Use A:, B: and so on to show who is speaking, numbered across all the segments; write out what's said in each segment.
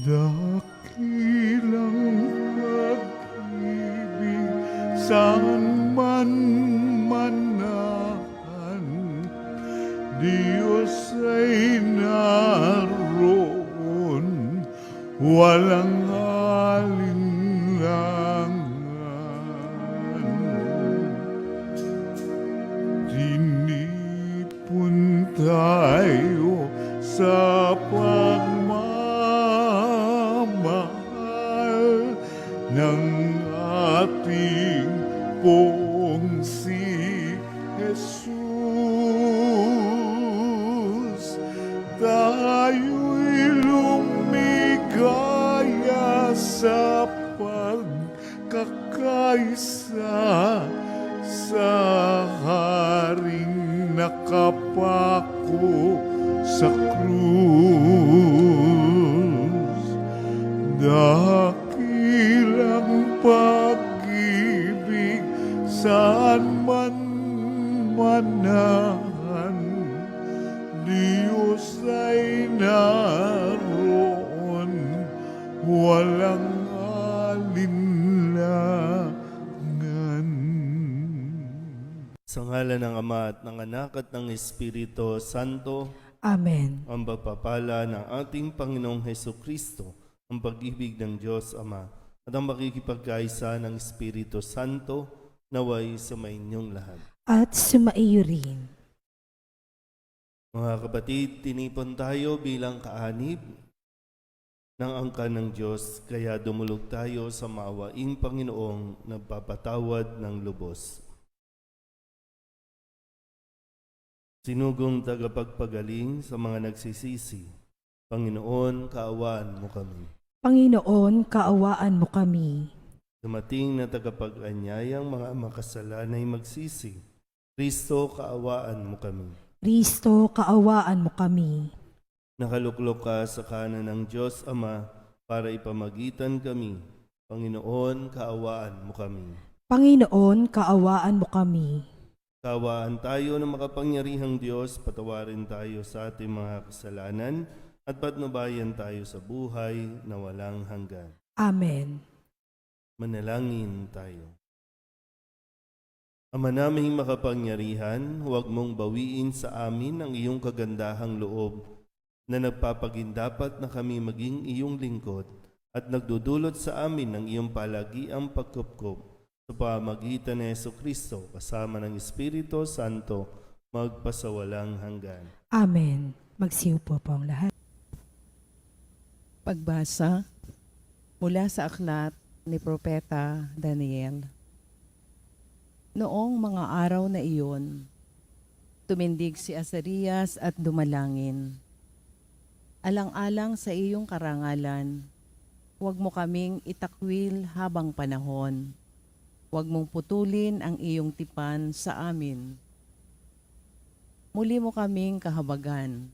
A: Dakilang pag-ibig saan man manahan, Diyos ay naroon, walang alinlangan. Tinipon tayo sa pagmamahal ng ating pong si Jesus. Tayo'y lumigaya sa pagkakaisa sa Haring nakapako sa krus. Dakilang pag-ibig saan man manahan, Diyos ay naroon, walang alinlangan.
B: Sa ngalan ng Ama at ng Anak at ng Espiritu Santo,
C: Amen.
B: ang pagpapala ng ating Panginoong Hesukristo, ang pag-ibig ng Diyos Ama, at ang makikipagkaisa ng Espiritu Santo, naway sumainyong lahat.
C: At sumaiyo rin.
B: Mga kapatid, tinipon tayo bilang kaanib ng angkan ng Diyos, kaya dumulog tayo sa maawaing Panginoong nagpapatawad ng lubos. Sinugong tagapagpagaling sa mga nagsisisi, Panginoon, kaawaan mo kami.
C: Panginoon, kaawaan mo kami.
B: Dumating na tagapag-anyayang mga makasalanay magsisi, Kristo, kaawaan mo kami.
C: Kristo, kaawaan mo kami.
B: Nakaluklok ka sa kanan ng Diyos Ama para ipamagitan kami. Panginoon, kaawaan mo kami.
C: Panginoon, kaawaan mo kami.
B: Kaawaan tayo ng makapangyarihang Diyos, patawarin tayo sa ating mga kasalanan at patnubayan tayo sa buhay na walang hanggan.
C: Amen.
B: Manalangin tayo. Ama naming makapangyarihan, huwag mong bawiin sa amin ang iyong kagandahang loob na nagpapagindapat na kami maging iyong lingkod at nagdudulot sa amin ng iyong palagiang pagkupkup sa pamagitan ni Jesucristo kasama ng Espiritu Santo magpasawalang hanggan.
C: Amen. Magsiupo po ang lahat.
D: Pagbasa mula sa aklat ni Propeta Daniel. Noong mga araw na iyon, tumindig si Azarias at dumalangin. Alang-alang sa iyong karangalan, huwag mo kaming itakwil habang panahon. Huwag mong putulin ang iyong tipan sa amin. Muli mo kaming kahabagan,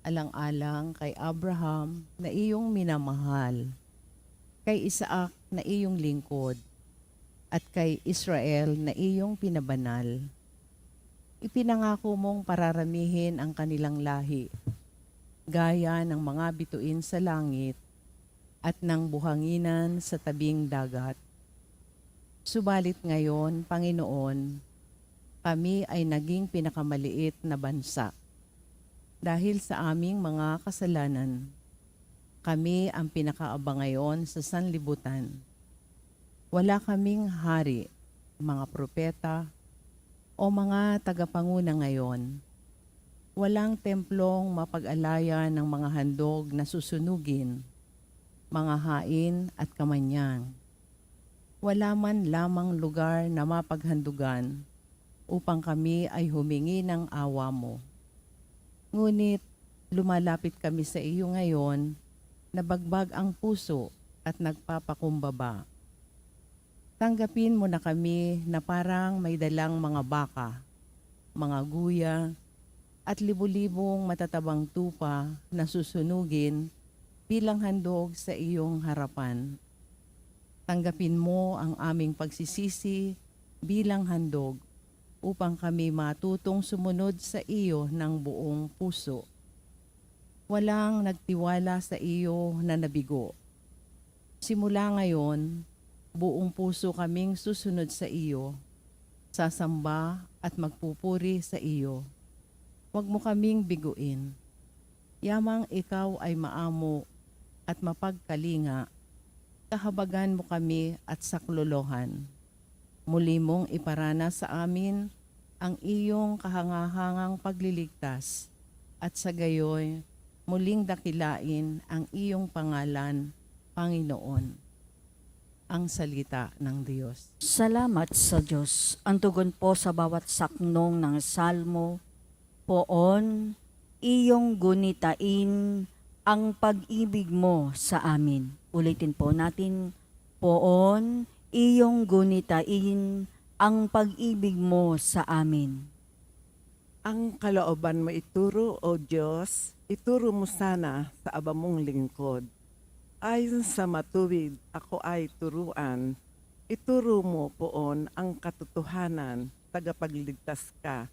D: alang-alang kay Abraham na iyong minamahal, kay Isaac na iyong lingkod, at kay Israel na iyong pinabanal. Ipinangako mong pararamihin ang kanilang lahi, gaya ng mga bituin sa langit at ng buhanginan sa tabing dagat. Subalit ngayon, Panginoon, kami ay naging pinakamaliit na bansa. Dahil sa aming mga kasalanan, kami ang pinakaabang ngayon sa sanlibutan. Wala kaming hari, mga propeta, o mga tagapanguna ngayon. Walang templong mapag-alaya ng mga handog na susunugin, mga hain at kamanyang. Wala man lamang lugar na mapaghandugan upang kami ay humingi ng awa mo. Ngunit lumalapit kami sa iyo ngayon na bagbag ang puso at nagpapakumbaba. Tanggapin mo na kami na parang may dalang mga baka, mga guya, at libu-libong matatabang tupa na susunugin bilang handog sa iyong harapan. Tanggapin mo ang aming pagsisisi bilang handog upang kami matutong sumunod sa iyo ng buong puso. walang nagtiwala sa iyo na nabigo. Simula ngayon, buong puso kaming susunod sa iyo, sasamba at magpupuri sa iyo. Huwag mo kaming biguin. Yamang ikaw ay maamo at mapagkalinga, kahabagan mo kami at saklolohan. Muli mong iparana sa amin ang iyong kahangahangang pagliligtas at sa gayoy muling dakilain ang iyong pangalan, Panginoon. Ang salita ng Diyos.
E: Salamat sa Diyos. Ang tugon po sa bawat saknong ng salmo, poon, iyong gunitain ang pag-ibig mo sa amin. Ulitin po natin, poon, iyong gunitain ang pag-ibig mo sa amin.
F: Ang kalooban mo ituro, O Diyos, ituro mo sana sa aba mong lingkod. Ayon sa matuwid, ako ay turuan. Ituro mo poon ang katotohanan, tagapagligtas ka,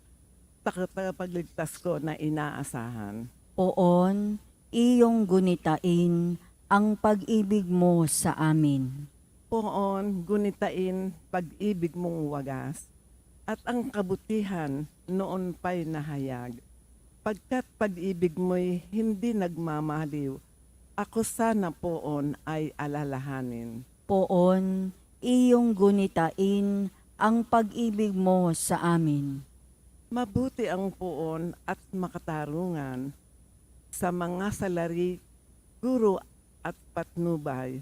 F: tagapagligtas ko na inaasahan.
E: Poon, iyong gunitain ang pag-ibig mo sa amin.
F: Poon, gunitain pag-ibig mong wagas, at ang kabutihan noon pa'y nahayag. Pagkat pag-ibig mo'y hindi nagmamaliw, ako sana poon ay alalahanin.
E: Poon, iyong gunitain ang pag-ibig mo sa amin.
F: Mabuti ang poon at makatarungan sa mga salari, guro at patnubay.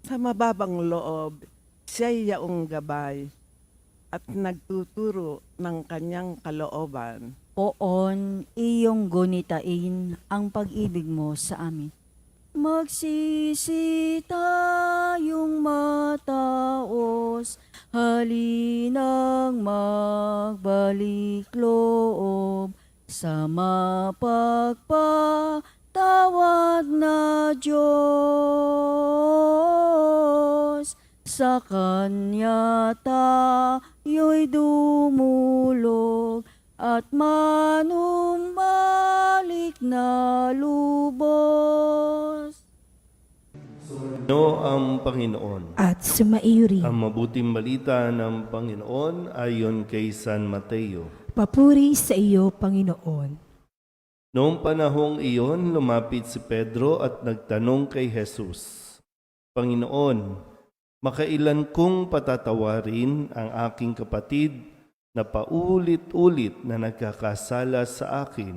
F: Sa mababang loob, siya'y yaong gabay at nagtuturo ng kanyang kalooban.
E: Poon, iyong gunitain ang pag-ibig mo sa amin. Magsisi tayong mataos, halinang magbalik loob sa mapagpatawad na Diyos. Sa Kanya tayo'y dumulog at manumbalik na lubos.
B: No ang Panginoon.
C: At sumaiyo rin.
B: Ang mabuting balita ng Panginoon ayon kay San Mateo.
C: Papuri sa iyo, Panginoon.
B: Noong panahong iyon, lumapit si Pedro at nagtanong kay Jesus, Panginoon, makailan kong patatawarin ang aking kapatid na paulit-ulit na nagkakasala sa akin?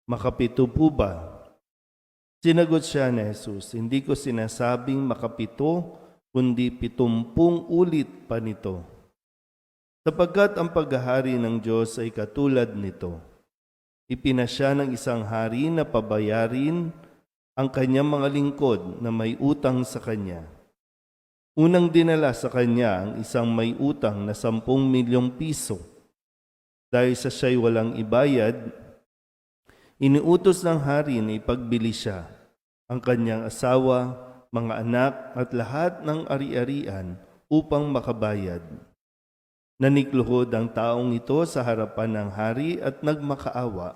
B: Makapito po ba? Sinagot siya ni Jesus, hindi ko sinasabing makapito, kundi 70 ulit pa nito. Sapagkat ang paghahari ng Diyos ay katulad nito. Ipinasya ng isang hari na pabayarin ang kanyang mga lingkod na may utang sa kanya. Unang dinala sa kanya ang isang may utang na 10 milyong piso. Dahil sa siya'y walang ibayad, iniutos ng hari na ipagbili siya, ang kanyang asawa, mga anak at lahat ng ari-arian upang makabayad. Nanikluhod ang taong ito sa harapan ng hari at nagmakaawa.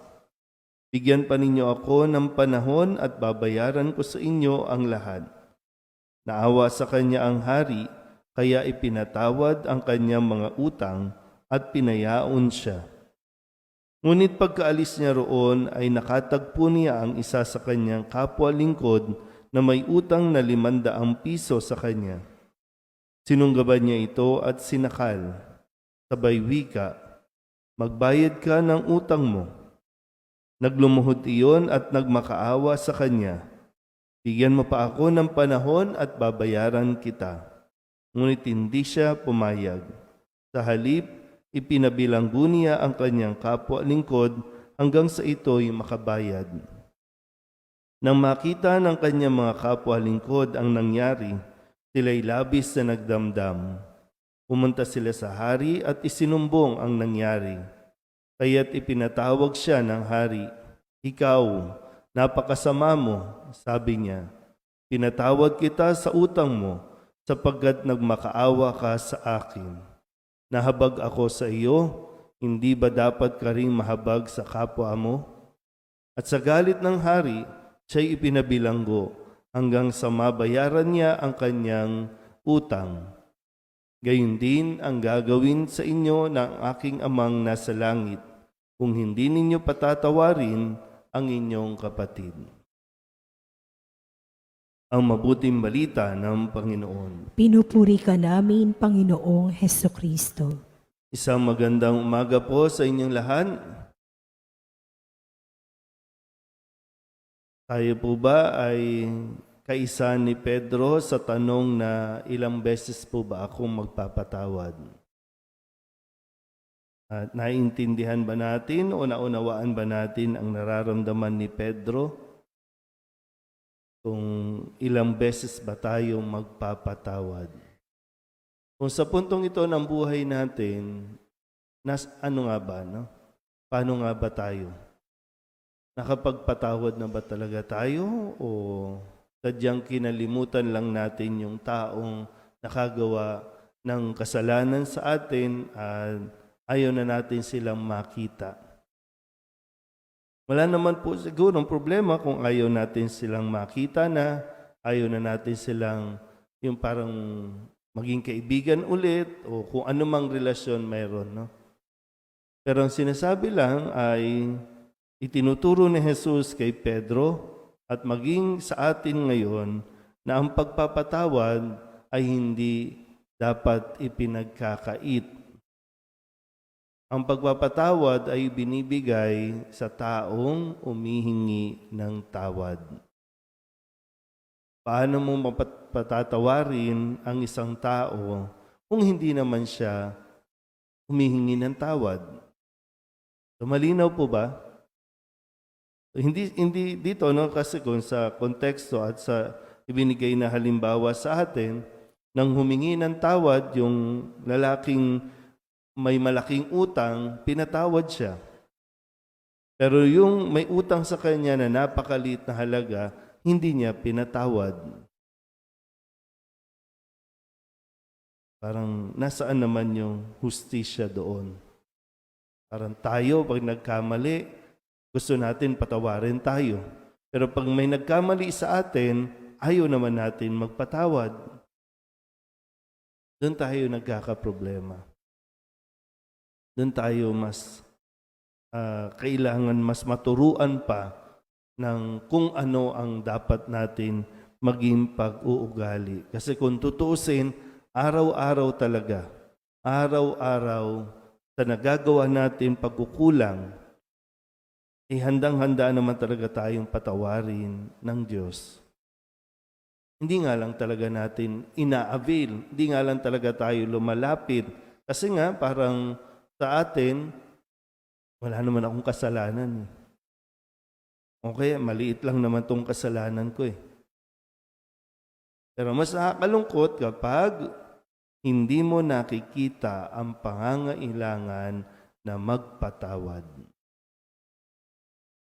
B: Bigyan pa ninyo ako ng panahon at babayaran ko sa inyo ang lahat. Naawa sa kanya ang hari, kaya ipinatawad ang kanyang mga utang at pinayaon siya. Ngunit pagkaalis niya roon ay nakatagpo niya ang isa sa kanyang kapwa-lingkod na may utang na 500 piso sa kanya. Sinunggaban niya ito at sinakal. Sabay wika, magbayad ka ng utang mo. Naglumuhod iyon at nagmakaawa sa kanya. Bigyan mo pa ako ng panahon at babayaran kita. Ngunit hindi siya pumayag. Sa halip, ipinabilanggo niya ang kanyang kapwa-lingkod hanggang sa ito'y makabayad. Nang makita ng kanyang mga kapwa-lingkod ang nangyari, sila'y labis na nagdamdam. Pumunta sila sa hari at isinumbong ang nangyari. Kaya't ipinatawag siya ng hari. Ikaw, napakasama mo, sabi niya. Pinatawad kita sa utang mo sapagkat nagmakaawa ka sa akin. Nahabag ako sa iyo, hindi ba dapat ka ring mahabag sa kapwa mo? At sa galit ng hari, siya'y ipinabilanggo hanggang sa mabayaran niya ang kanyang utang. Gayun din ang gagawin sa inyo ng aking amang nasa langit kung hindi ninyo patatawarin ang inyong kapatid. Ang mabuting balita ng Panginoon.
C: Pinupuri ka namin, Panginoong Heso Kristo.
B: Isang magandang umaga po sa inyong lahat. Tayo po ba ay kaisa ni Pedro sa tanong na ilang beses po ba akong magpapatawad? At naiintindihan ba natin o naunawaan ba natin ang nararamdaman ni Pedro? Kung ilang beses ba tayo magpapatawad? Kung sa puntong ito ng buhay natin, ano nga ba, no? Paano nga ba tayo? Nakapagpatawad na ba talaga tayo o sadyang kinalimutan lang natin yung taong nakagawa ng kasalanan sa atin at ayaw na natin silang makita? Wala naman po siguro ang problema kung ayaw natin silang makita na, ayaw na natin silang yung parang maging kaibigan ulit o kung anumang relasyon mayroon, no? Pero ang sinasabi lang ay itinuturo ni Jesus kay Pedro at maging sa atin ngayon na ang pagpapatawad ay hindi dapat ipinagkakait. Ang pagpapatawad ay binibigay sa taong humihingi ng tawad. Paano mo mapatatawarin ang isang tao kung hindi naman siya humihingi ng tawad? So, malinaw po ba? Hindi dito, no? Kasi kung sa konteksto at sa ibinigay na halimbawa sa atin, nang humingi ng tawad yung lalaking may malaking utang, pinatawad siya. Pero yung may utang sa kanya na napakaliit na halaga, hindi niya pinatawad. Parang nasaan naman yung hustisya doon? Parang tayo, pag nagkamali, gusto natin patawarin tayo. Pero pag may nagkamali sa atin, ayaw naman natin magpatawad. Doon tayo nagkakaproblema. Doon tayo mas kailangan mas maturuan pa ng kung ano ang dapat natin maging pag-uugali. Kasi kung tutuusin, araw-araw talaga, araw-araw sa nagagawa natin pagkukulang, handang-handa naman talaga tayong patawarin ng Diyos. Hindi nga lang talaga natin ina-avail, hindi nga lang talaga tayo lumalapit. Kasi nga parang sa atin, wala naman akong kasalanan. Okay, maliit lang naman tong kasalanan ko eh. Pero mas nakakalungkot kapag hindi mo nakikita ang pangangailangan na magpatawad.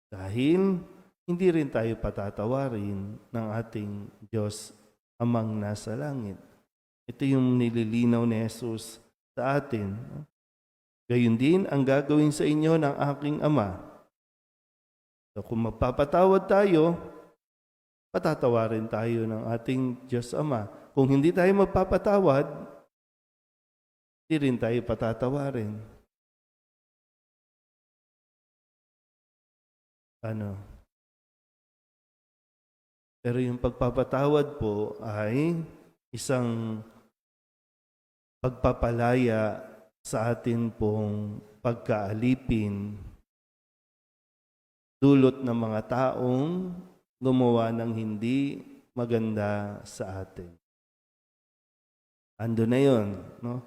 B: Dahil hindi rin tayo patatawarin ng ating Diyos amang nasa langit. Ito yung nililinaw ni Jesus sa atin. Gayun din ang gagawin sa inyo ng aking Ama. So kung magpapatawad tayo, patatawarin tayo ng ating Diyos Ama. Kung hindi tayo magpapatawad, hindi rin tayo patatawarin. Ano? Pero yung pagpapatawad po ay isang pagpapalaya sa atin pong pagkaalipin dulot ng mga taong gumawa ng hindi maganda sa atin. Ando na yun, no?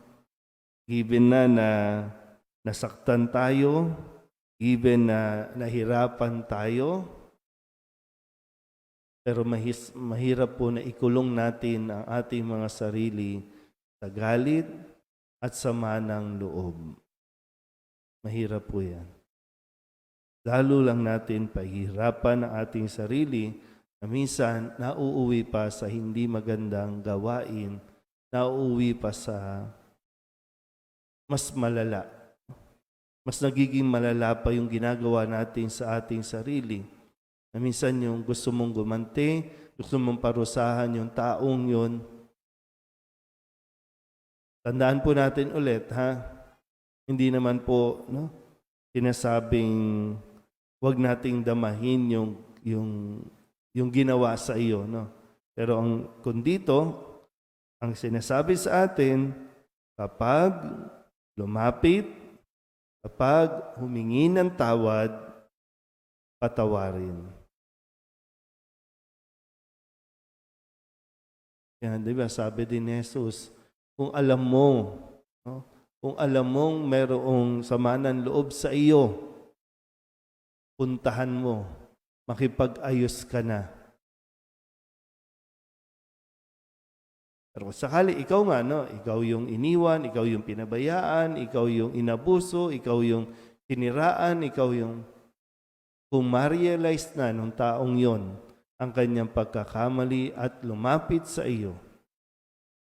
B: Given na nasaktan tayo, given na nahirapan tayo, pero mahirap po na ikulong natin ang ating mga sarili sa galit at sama ng loob. Mahirap po yan. Lalo lang natin pahirapan ang ating sarili na minsan nauuwi pa sa hindi magandang gawain, nauuwi pa sa mas malala. mas nagiging malala pa yung ginagawa natin sa ating sarili. Na minsan yung gusto mong gumanti, gusto mong parusahan yung taong yun. Tandaan po natin ulit, ha? Hindi naman po, no, sinasabing wag nating damahin yung ginawa sa iyo, no? Pero kung dito, ang sinasabi sa atin, kapag lumapit, kapag humingi ng tawad, patawarin. Yan, di ba? Sabi din ni Jesus, kung alam mo, no? Kung alam mong mayroong sama ng loob sa iyo, puntahan mo, makipag-ayos ka na. Pero sakali ikaw nga, no? Ikaw yung iniwan, ikaw yung pinabayaan, ikaw yung inabuso, ikaw yung tiniraan, ikaw yung kung ma-realize na nung taong yon ang kanyang pagkakamali at lumapit sa iyo,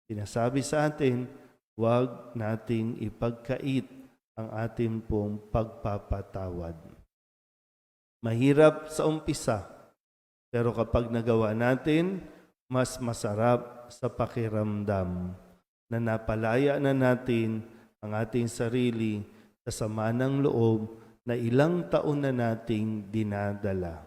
B: sinasabi sa atin, huwag nating ipagkait ang ating pong pagpapatawad. Mahirap sa umpisa, pero kapag nagawa natin, mas masarap sa pakiramdam na napalaya na natin ang ating sarili sa sama ng loob na ilang taon na nating dinadala.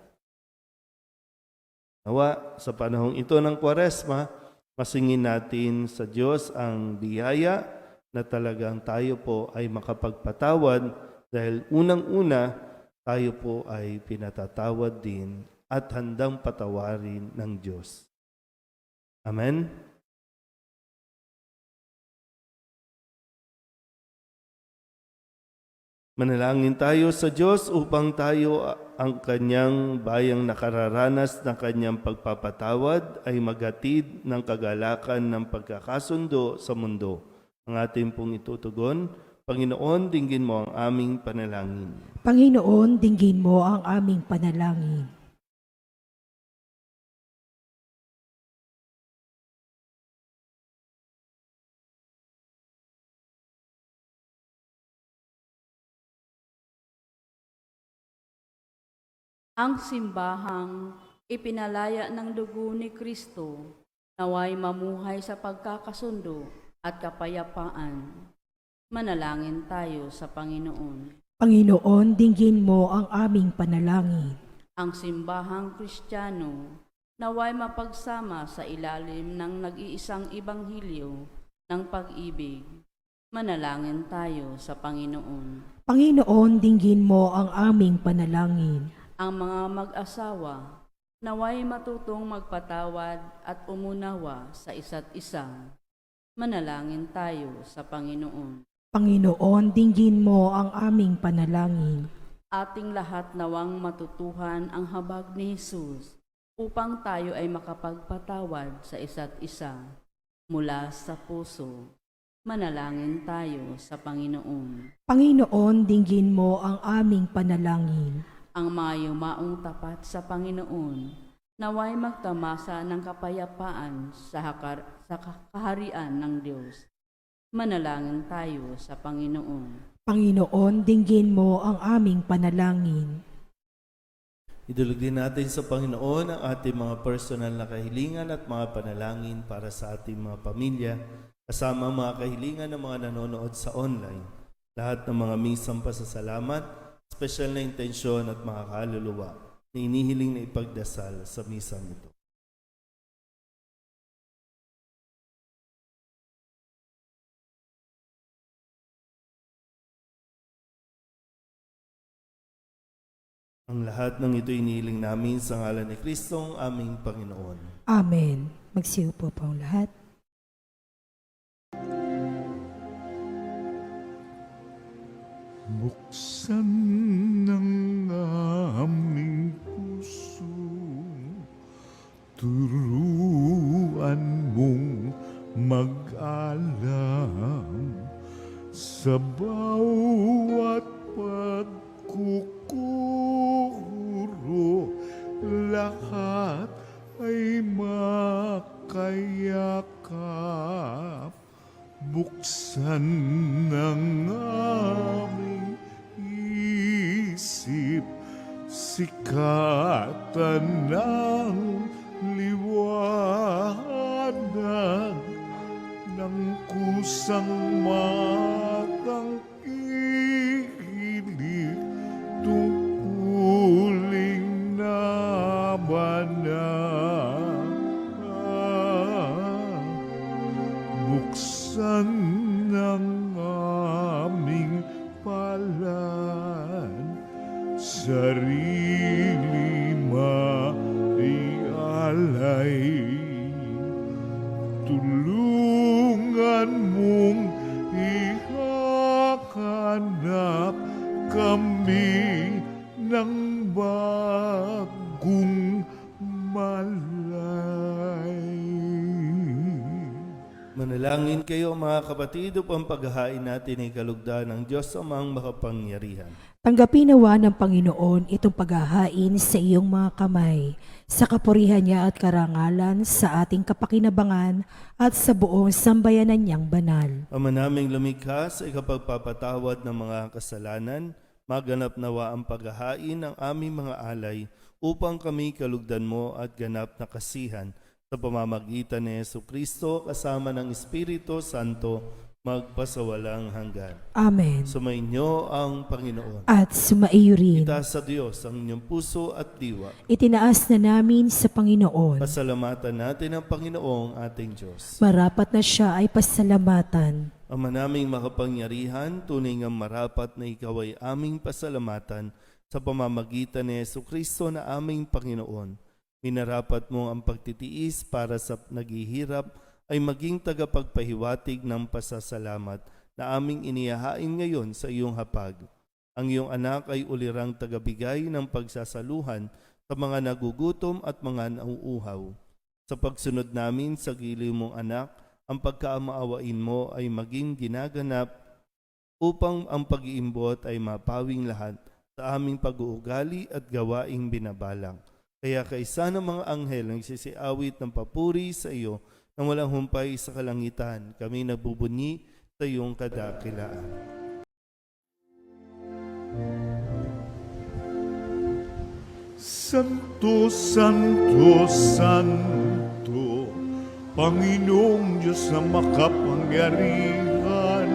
B: Nawa, sa panahong ito ng Kwaresma, masingin natin sa Diyos ang biyaya na talagang tayo po ay makapagpatawad dahil unang-una tayo po ay pinatatawad din at handang patawarin ng Diyos. Amen? Manalangin tayo sa Diyos upang tayo ang kanyang bayang nakararanas ng kanyang pagpapatawad ay maghatid ng kagalakan ng pagkakasundo sa mundo. Ang ating pong itutugon, Panginoon, dinggin mo ang aming panalangin.
C: Panginoon, dinggin mo ang aming panalangin.
G: Ang simbahang ipinalaya ng dugo ni Kristo, naway mamuhay sa pagkakasundo at kapayapaan. Manalangin tayo sa Panginoon.
C: Panginoon, dinggin mo ang aming panalangin.
G: Ang simbahang Kristiyano, naway mapagsama sa ilalim ng nag-iisang ibanghilyo ng pag-ibig. Manalangin tayo sa Panginoon.
C: Panginoon, dinggin mo ang aming panalangin.
G: Ang mga mag-asawa, naway matutong magpatawad at umunawa sa isa't isa. Manalangin tayo sa Panginoon.
C: Panginoon, dinggin mo ang aming panalangin.
G: Ating lahat nawang matutuhan ang habag ni Jesus upang tayo ay makapagpatawad sa isa't isa mula sa puso. Manalangin tayo sa Panginoon.
C: Panginoon, dinggin mo ang aming panalangin.
G: Ang mga yumaong tapat sa Panginoon, naway magtamasa ng kapayapaan sa kaharian ng Diyos. Manalangin tayo sa Panginoon.
C: Panginoon, dinggin mo ang aming panalangin.
B: Idulog din natin sa Panginoon ang ating mga personal na kahilingan at mga panalangin para sa ating mga pamilya, kasama ang mga kahilingan ng mga nanonood sa online. Lahat ng mga misang pasasalamat, special na intensyon at mga kaluluwa na inihiling na ipagdasal sa misang ito. Ang lahat ng ito inihiling namin sa ngalan ni Kristong aming Panginoon.
C: Amen. Magsiupo po ang lahat.
A: Buksan ng aming puso, turuan mong mag-alam sa bawat pagkukuro, lahat ay makayakap. Buksan ng aming sikatan ng liwanag ng kusang matang kikilig tungkuling nabanag. Buksan ng aming palad, sarili maialay. Tulungan mong ihahanap kami ng bagong malay.
B: Manalangin kayo mga kapatid upang paghahain natin ay kalugdan ng Diyos Amang makapangyarihan.
C: Tanggapin nawa ng Panginoon itong paghahain sa iyong mga kamay, sa kapurihan niya at karangalan, sa ating kapakinabangan at sa buong sambayanan niyang banal.
B: Ama naming lumikha sa ikapagpapatawad ng mga kasalanan, maganap nawa ang paghahain ng aming mga alay upang kami kalugdan mo at ganap na kasihan sa pamamagitan ni Jesucristo kasama ng Espiritu Santo magpasawalang hanggan.
C: Amen.
B: Sumainyo ang Panginoon.
C: At sumaiyo rin.
B: Itaas sa Diyos ang inyong puso at diwa.
C: Itinaas na namin sa Panginoon.
B: Pasalamatan natin ang Panginoong ating Diyos.
C: Marapat na siya ay pasalamatan.
B: Ama naming makapangyarihan, tunay ngang marapat na ikaw ay aming pasalamatan sa pamamagitan ni Jesucristo na aming Panginoon. Minarapat mo ang pagtitiis para sa naghihirap ay maging tagapagpahiwatig ng pasasalamat na aming inihahain ngayon sa iyong hapag. Ang iyong anak ay ulirang tagabigay ng pagsasaluhan sa mga nagugutom at mga nauuhaw. Sa pagsunod namin sa giliw mong anak, ang pagkaamaawain mo ay maging ginaganap upang ang pag-iimbot ay mapawing lahat sa aming pag-uugali at gawaing binabalang. Kaya kaisa ng mga anghel nagsisiawit ng papuri sa iyo nang walang humpay sa kalangitan, kami nagbubunyi sa iyong kadakilaan.
A: Santo, Santo, Santo, Panginoong Diyos na makapangyarihan,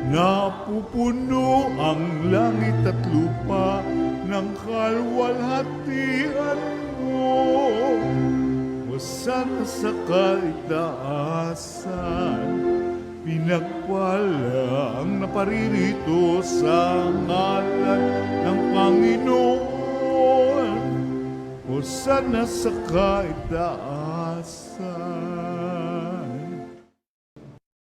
A: napupuno ang langit at lupa ng kalwalhatian mo. Hosana sa kaitaasan, pinagpala ang naparirito sa ngalan ng Panginoon. Hosana sa kaitaasan.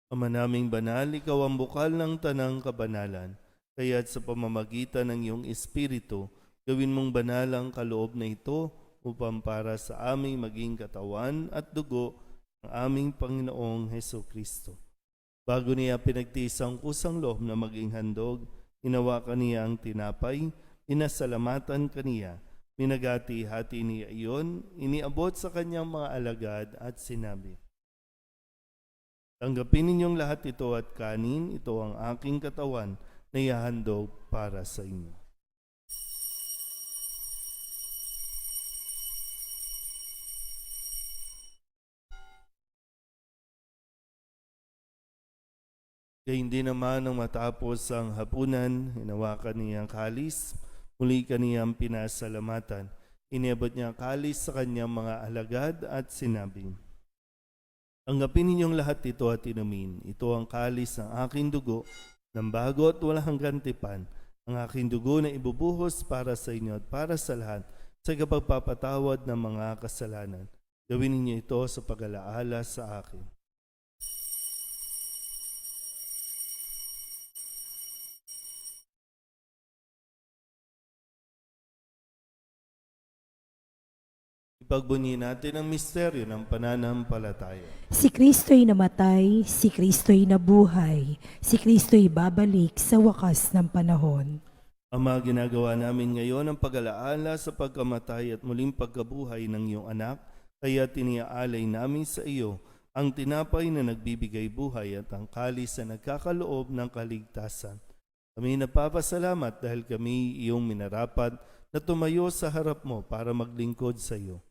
B: Ama naming banal, ikaw ang bukal ng tanang kabanalan. Kaya't sa pamamagitan ng iyong Espiritu, gawin mong banal ang kaloob na ito upang para sa aming maging katawan at dugo ng aming Panginoong Hesukristo. Bago niya pinagtiis ang kusang loob na maging handog, hinawakan niya ang tinapay, inasalamatan kaniya, minagati-hati niya iyon, iniabot sa kanyang mga alagad at sinabi, "Tanggapin ninyong lahat ito at kanin, ito ang aking katawan na ihahandog para sa inyo." Gayun din naman nang matapos ang hapunan, hinawakan niya ang kalis, muli kaniyang pinasalamatan. Iniabot niya ang kalis sa kanyang mga alagad at sinabi, "Tanggapin ninyong lahat ito at inumin. Ito ang kalis ng aking dugo, ng bago at walang hanggang tipan, ang aking dugo na ibubuhos para sa inyo at para sa lahat sa kapagpapatawad ng mga kasalanan. Gawin ninyo ito sa pag-alaala sa akin." Ipagbunyi natin ang misteryo ng pananampalataya.
C: Si Kristo'y namatay, si Kristo'y nabuhay, si Kristo'y babalik sa wakas ng panahon.
B: Ama, ginagawa namin ngayon ang pag-alaala sa pagkamatay at muling pagkabuhay ng iyong anak, kaya tiniaalay namin sa iyo ang tinapay na nagbibigay buhay at ang kalis na nagkakaloob ng kaligtasan. Kami napapasalamat dahil kami iyong minarapat na tumayo sa harap mo para maglingkod sa iyo.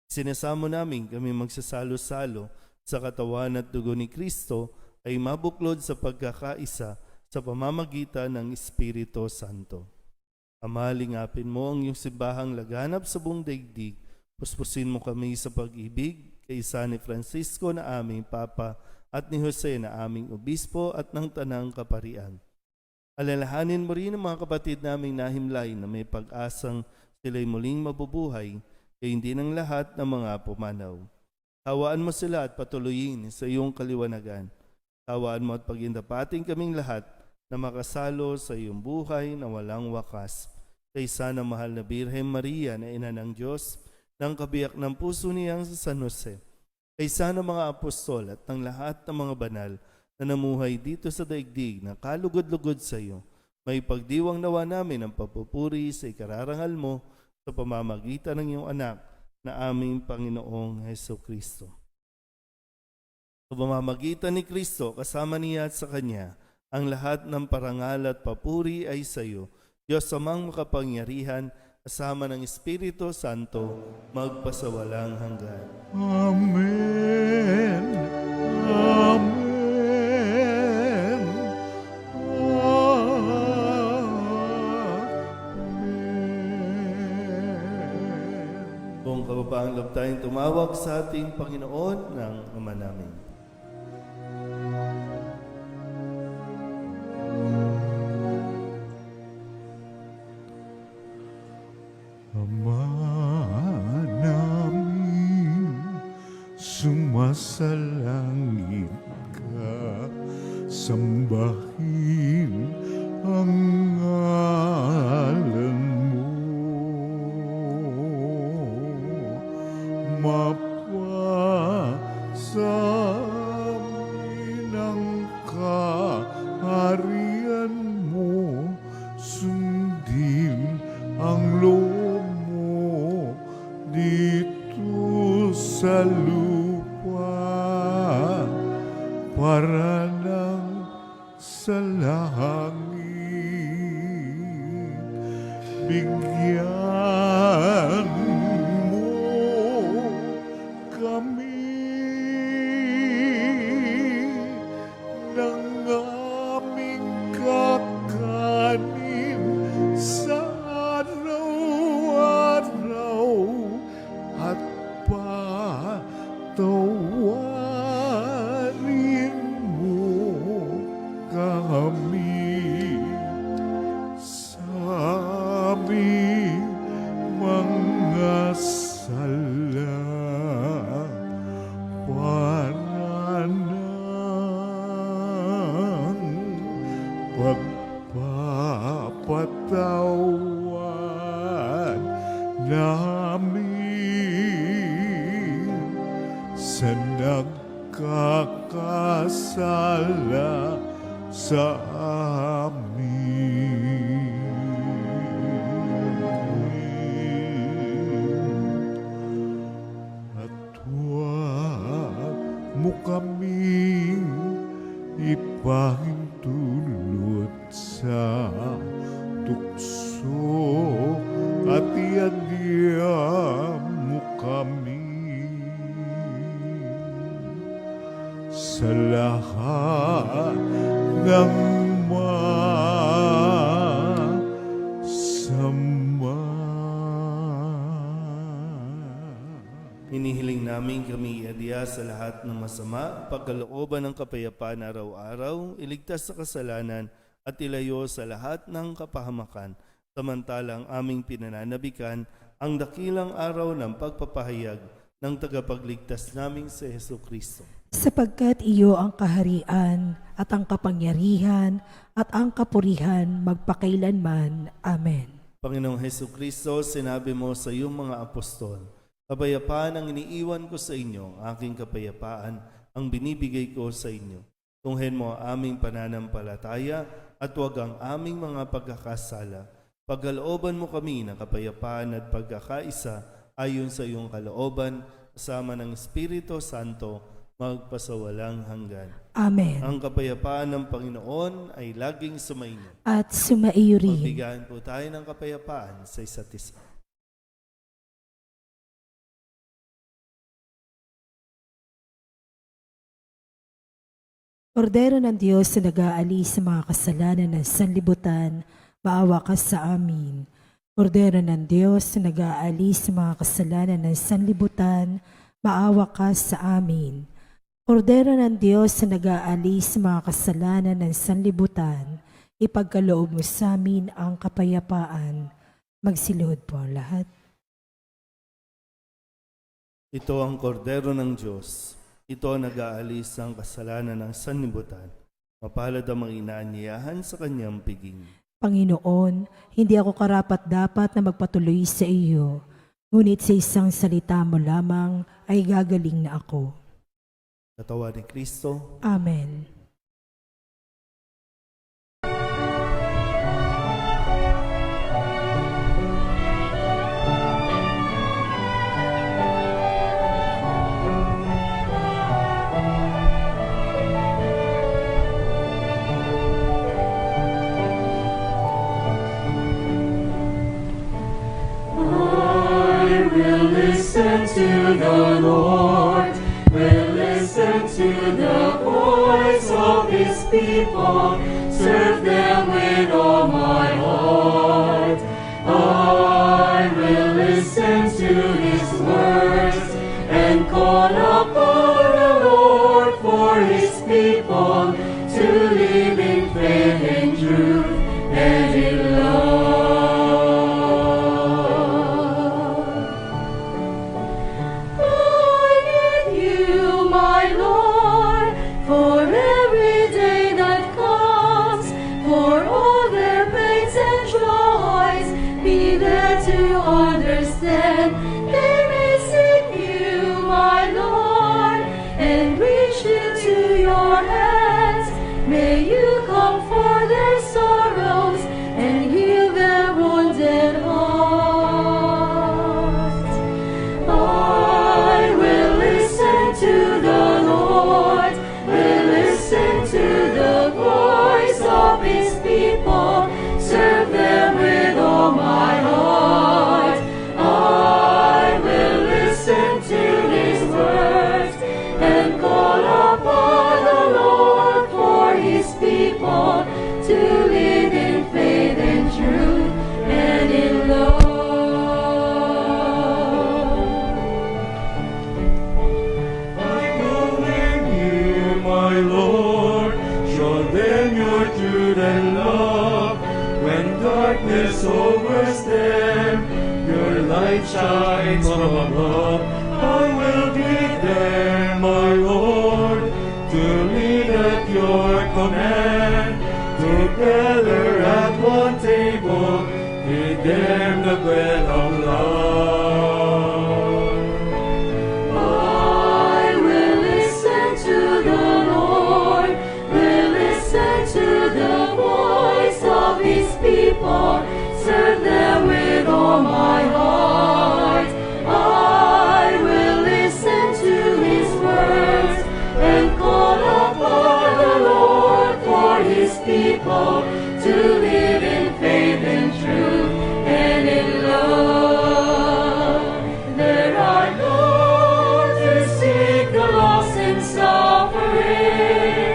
B: Sinasamo namin kami magsasalo-salo sa katawan at dugo ni Kristo ay mabuklod sa pagkakaisa sa pamamagitan ng Espiritu Santo. Ama, lingapin mo ang iyong simbahang laganap sa buong daigdig. Puspusin mo kami sa pag-ibig kay San Francisco na aming Papa at ni Jose na aming Obispo at ng Tanang Kaparian. Alalahanin mo rin ang mga kapatid naming nahimlay na may pag-asang sila'y muling mabubuhay kaya hindi ng lahat ng mga pumanaw. Hawaan mo sila at patuloyin sa iyong kaliwanagan. Hawaan mo at pagindapating kaming lahat na makasalo sa iyong buhay na walang wakas. Kaysa ng mahal na Birhen Maria na ina ng Diyos, ng kabiyak ng puso niyang sa San Jose, kaysa ng mga apostol at ng lahat ng mga banal na namuhay dito sa daigdig na kalugod-lugod sa iyo, may pagdiwang nawa namin ang papupuri sa ikararangal mo sa pamamagitan ng iyong anak na aming Panginoong Hesukristo. Sa pamamagitan ni Kristo, kasama niya at sa Kanya, ang lahat ng parangal at papuri ay sa iyo, Diyos amang makapangyarihan, kasama ng Espiritu Santo, magpasawalang hanggan.
A: Amen. Amen. Amen.
B: Kung kababaang loob tayong tumawag sa ating Panginoon ng Ama namin.
A: Ama namin, sumasalangit ka, sambahin ang ngalan mo. Mapasa amin ang kaharian mo, sundin ang loob mo dito sa lupa para lang sa langit. Bigyan mo kami ng aming kakanin sa araw-araw at patawarin mo kami sa aming mga sala para ng pagpapatawad namin sa nagkakasala sa amin. At huwag mo kaming ipahintulot sa tukso at iadya mo kami sa lahat ng masama.
B: Hinihiling namin kami iadya sa lahat ng masama, pagkalooban ng kapayapaan araw-araw, iligtas sa kasalanan at ilayo sa lahat ng kapahamakan, samantalang aming pinananabikan ang dakilang araw ng pagpapahayag ng tagapagligtas naming si Hesukristo.
C: Sapagkat iyo ang kaharian at ang kapangyarihan at ang kapurihan magpakailanman. Amen.
B: Panginoong Hesukristo, sinabi mo sa iyong mga apostol, kapayapaan ang iniiwan ko sa inyo, aking kapayapaan ang binibigay ko sa inyo. Tunghen mo ang aming pananampalataya at huwag ang aming mga pagkakasala. Pagkalooban mo kami ng kapayapaan at pagkakaisa ayon sa iyong kalooban, kasama ng Espiritu Santo, magpasawalang hanggan.
C: Amen.
B: Ang kapayapaan ng Panginoon ay laging sumainyo.
C: At sumaiyo rin.
B: Magbigayan po tayo ng kapayapaan sa isa't isa.
C: Kordero ng Diyos na nag-aalis sa mga kasalanan ng sanlibutan, maawa ka sa amin. Kordero ng Diyos na nag-aalis sa mga kasalanan ng sanlibutan, maawa ka sa amin. Kordero ng Diyos na nag-aalis sa mga kasalanan ng sanlibutan, ipagkaloob mo sa amin ang kapayapaan. Magsilod po ang lahat.
B: Ito ang kordero ng Diyos. Ito ang nag-aalis ng kasalanan ng sanlibutan. Mapalad ang mga inaanyayahan sa kanyang piging.
C: Panginoon, hindi ako karapat-dapat na magpatuloy sa iyo, ngunit sa isang salita mo lamang ay gagaling na ako.
B: Katawan ni Kristo,
C: Amen.
H: Listen to the Lord, will listen to the voice of His people, serve them with all my heart. I will listen to His words and call upon the Lord for His people to live in faith and truth and in love. Understand, they may seek you, my Lord, and reach into your hands. May you comfort their sorrows and heal their wounded hearts. I will listen to the Lord, will listen to the voice of His people, serve them with all my heart. To live in faith and truth and in love.
I: I'm calling you, my Lord, show them your truth and love. When darkness overtakes them, your light shines from above. I will be there, my Lord, to lead at your command. Together at one table, feed them the bread of love.
H: I will listen to the Lord, will listen to the voice of His people, serve them with all my heart. I will listen to His words and call upon the Lord for His people to live in faith and truth and in love. There are those who seek the lost and suffering,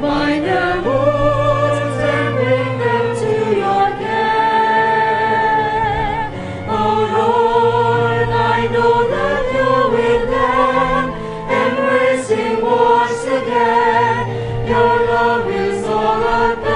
H: bind their wounds and bring them to your care. Oh Lord, I know that you're with them, embracing once again. Your love is all I bear.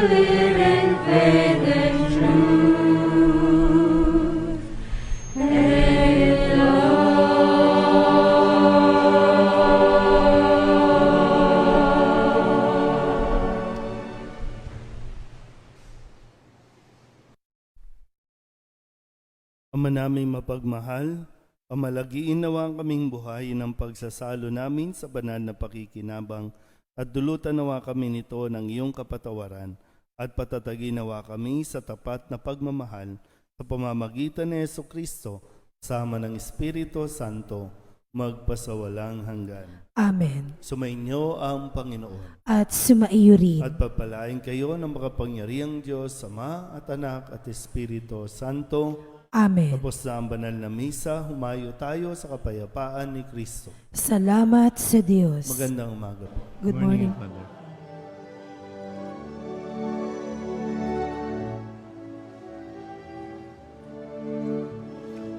H: live in faith and truth. And
B: Ama naming mapagmahal, pamalagiin nawa ang kaming buhay ng pagsasalo namin sa banal na pakikinabang at dulutan nawa kami nito ng iyong kapatawaran at patatagin nawa kami sa tapat na pagmamahal sa pamamagitan ni Jesucristo sama ng Espiritu Santo magpasawalang hanggan.
C: Amen.
B: Sumainyo ang Panginoon
C: At sumaiyo rin.
B: at pagpalain kayo ng makapangyarihang Diyos, Ama at Anak at Espiritu Santo.
C: Amen.
B: Tapos na ang banal na misa, humayo tayo sa kapayapaan ni Kristo.
C: Salamat sa Diyos.
B: Magandang umaga po.
C: Good morning.
A: Father.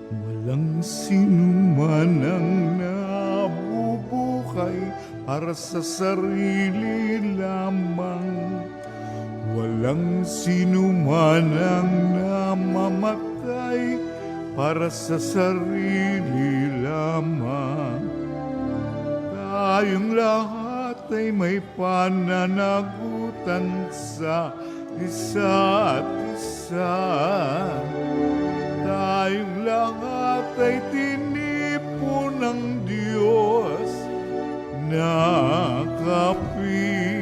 A: Walang sinuman ang nabubuhay para sa sarili lamang. Walang sinuman ang namamatay para sa sarili lamang. Tayong lahat ay may pananagutan sa isa't isa. Tayong lahat ay tinipo ng Diyos na kapiling.